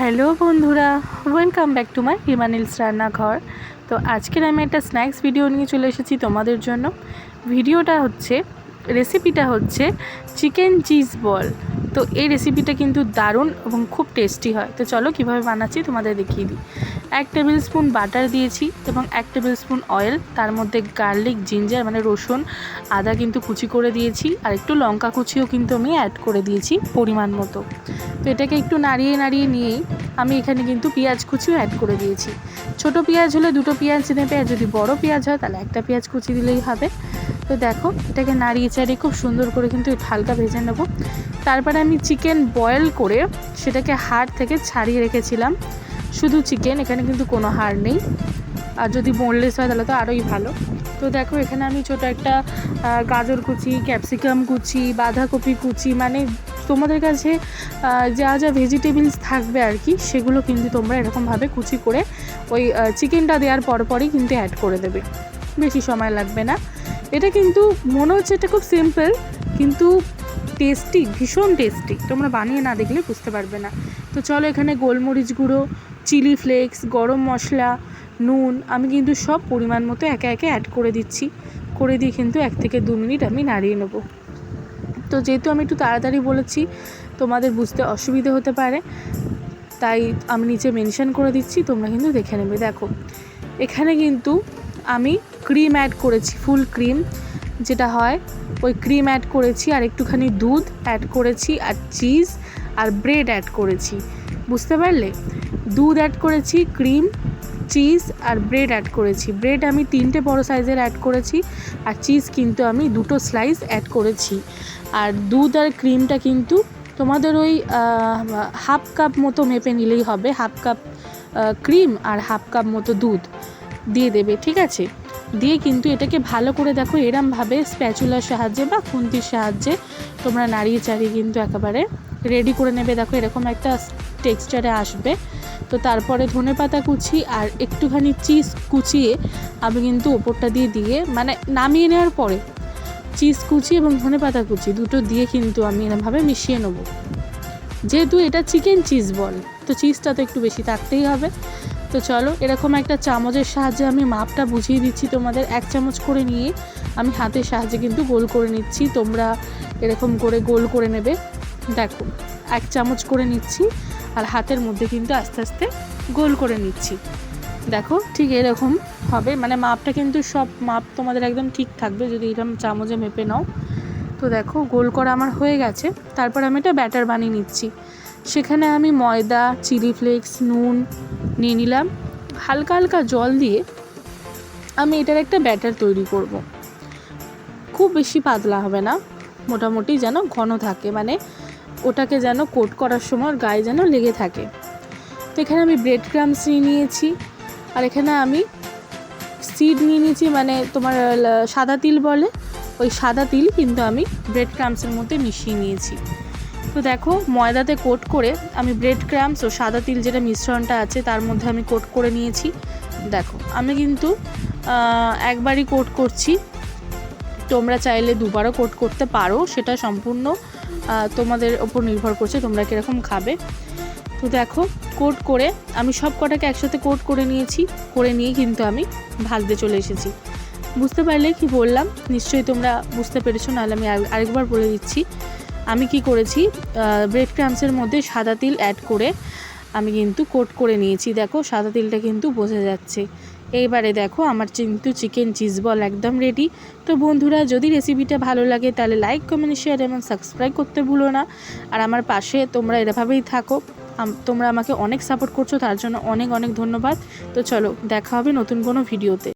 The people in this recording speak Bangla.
হ্যালো বন্ধুরা, ওয়েলকাম ব্যাক টু মাই হিমানিলস রান্নাঘর। তো আজকের আমি একটা স্ন্যাক্স ভিডিও নিয়ে চলে এসেছি তোমাদের জন্য। রেসিপিটা হচ্ছে চিকেন চিজ বল। তো এই রেসিপিটা কিন্তু দারুণ এবং খুব টেস্টি হয়। তো চলো কীভাবে বানাচ্ছি তোমাদের দেখিয়ে দিই। 1 টেবিল স্পুন বাটার দিয়েছি এবং 1 টেবিল স্পুন অয়েল, তার মধ্যে গার্লিক, জিঞ্জার মানে রসুন, আদা কিন্তু কুচি করে দিয়েছি, আর একটু লঙ্কা কুচিও কিন্তু আমি অ্যাড করে দিয়েছি পরিমাণ মতো। তো এটাকে একটু নাড়িয়ে নিয়েই আমি এখানে কিন্তু পেঁয়াজ কুচিও অ্যাড করে দিয়েছি। ছোট পেঁয়াজ হলে 2টো পেঁয়াজ নেবে, আর যদি বড় পেঁয়াজ হয় তাহলে একটা পেঁয়াজ কুচি দিলেই হবে। তো দেখো এটাকে নাড়িয়ে চাড়িয়ে খুব সুন্দর করে কিন্তু হালকা ভেজে নেব। তারপরে আমি চিকেন বয়েল করে সেটাকে হাড় থেকে ছাড়িয়ে রেখেছিলাম। শুধু চিকেন, এখানে কিন্তু কোনো হাড় নেই, আর যদি বোনলেস হয় তাহলে তো আরোই ভালো। তো দেখো এখানে আমি ছোটো একটা গাজর কুচি, ক্যাপসিকাম কুচি, বাঁধাকপি কুচি, মানে তোমাদের কাছে যা যা ভেজিটেবলস থাকবে আর কি, সেগুলো কিন্তু তোমরা এরকমভাবে কুচি করে ওই চিকেনটা দেওয়ার পরপরই কিন্তু অ্যাড করে দেবে, বেশি সময় লাগবে না। এটা কিন্তু মনে হচ্ছে এটা খুব সিম্পল, কিন্তু টেস্টি, ভীষণ টেস্টি। তোমরা বানিয়ে না দেখলে বুঝতে পারবে না। তো চলো এখানে গোলমরিচ গুঁড়ো, চিলি ফ্লেক্স, গরম মশলা, নুন আমি কিন্তু সব পরিমাণ মতো একে একে অ্যাড করে দিচ্ছি। করে দিয়ে কিন্তু 1 থেকে 2 মিনিট আমি নাড়িয়ে নেব। তো যেহেতু আমি একটু তাড়াতাড়ি বলেছি, তোমাদের বুঝতে অসুবিধে হতে পারে, তাই আমি নিচে মেনশন করে দিচ্ছি, তোমরা কিন্তু দেখে নেবে। দেখো এখানে কিন্তু আমি ক্রিম অ্যাড করেছি, ফুল ক্রিম যেটা হয় ওই ক্রিম অ্যাড করেছি, আর একটুখানি দুধ অ্যাড করেছি, আর চিজ আর ব্রেড অ্যাড করেছি। বুঝতে পারলে? দুধ অ্যাড করেছি, ক্রিম, চিজ আর ব্রেড অ্যাড করেছি। ব্রেড আমি 3টে বড় সাইজের অ্যাড করেছি, আর চিজ কিন্তু আমি 2টো স্লাইস অ্যাড করেছি। আর দুধ আর ক্রিমটা কিন্তু তোমাদের ওই হাফ কাপ মতো মেপে নিলেই হবে। হাফ কাপ ক্রিম আর হাফ কাপ মতো দুধ দিয়ে দেবে, ঠিক আছে? দিয়ে কিন্তু এটাকে ভালো করে দেখো এরমভাবে স্প্যাচুলার সাহায্যে বা খুন্তির সাহায্যে তোমরা নাড়িয়ে চাড়িয়ে কিন্তু একেবারে রেডি করে নেবে। দেখো এরকম একটা টেক্সচারে আসবে। তো তারপরে ধনেপাতা কুচি আর একটুখানি চিজ কুচিয়ে আমি কিন্তু ওপরটা দিয়ে মানে নামিয়ে নেওয়ার পরে চিজ কুচি এবং ধনেপাতা কুচি দুটো দিয়ে কিন্তু আমি এরমভাবে মিশিয়ে নেব। যেহেতু এটা চিকেন চিজ বল, তো চিজটা তো একটু বেশি থাকতেই হবে। তো চলো এরকম একটা চামচের সাহায্যে আমি মাপটা বুঝিয়ে দিচ্ছি তোমাদের। 1 চামচ করে নিয়ে আমি হাতের সাহায্যে কিন্তু গোল করে নিচ্ছি। তোমরা এরকম করে গোল করে নেবে। দেখো 1 চামচ করে নিচ্ছি, আর হাতের মধ্যে কিন্তু আস্তে আস্তে গোল করে নিচ্ছি। দেখো ঠিক এরকম হবে, মানে মাপটা কিন্তু সব মাপ তোমাদের একদম ঠিক থাকবে যদি এরকম চামচে মেপে নাও। তো দেখো গোল করা আমার হয়ে গেছে। তারপর আমি এটা ব্যাটার বানিয়ে নিচ্ছি। সেখানে আমি ময়দা, চিলি ফ্লেক্স, নুন নিয়ে নিলাম। হালকা হালকা জল দিয়ে আমি এটার একটা ব্যাটার তৈরি করব। খুব বেশি পাতলা হবে না, মোটামুটি যেন ঘন থাকে, মানে ওটাকে যেন কোট করার সময় গায়ে যেন লেগে থাকে। তো এখানে আমি ব্রেড ক্রাম্বস নিয়ে নিয়েছি, আর এখানে আমি সিড নিয়ে নিয়েছি, মানে তোমার সাদা তিল বলে, ওই সাদা তিল কিন্তু আমি ব্রেড ক্রাম্বসের মধ্যে মিশিয়ে নিয়েছি। তো দেখো ময়দাতে কোট করে আমি ব্রেড ক্রাম্বস ও সাদা তিল যেটা মিশ্রণটা আছে তার মধ্যে আমি কোট করে নিয়েছি। দেখো আমি কিন্তু একবারই কোট করছি, তোমরা চাইলে দুবারও কোট করতে পারো, সেটা সম্পূর্ণ তোমাদের ওপর নির্ভর করছে তোমরা কীরকম খাবে। তো দেখো কোট করে আমি সব কটাকে একসাথে কোট করে নিয়েছি, করে নিয়ে কিন্তু আমি ভাজতে চলে এসেছি। বুঝতে পারলে কি বললাম? নিশ্চয়ই তোমরা বুঝতে পেরেছো, নাহলে আমি আরেকবার বলে দিচ্ছি। আমি কি করেছি, ব্রেড ক্রাম্বসের মধ্যে সাদা তিল অ্যাড করে আমি কিন্তু কোট করে নিয়েছি। দেখো সাদা তিলটা কিন্তু বোঝা যাচ্ছে। এইবারে দেখো আমার কিন্তু চিকেন চিজ বল একদম রেডি। তো বন্ধুরা যদি রেসিপিটা ভালো লাগে তাহলে লাইক, কমেন্ট, শেয়ার এবং সাবস্ক্রাইব করতে ভুলো না। আর আমার পাশে তোমরা এভাবেই থাকো, তোমরা আমাকে অনেক সাপোর্ট করছো, তার জন্য অনেক অনেক ধন্যবাদ। তো চলো দেখা হবে নতুন কোনো ভিডিওতে।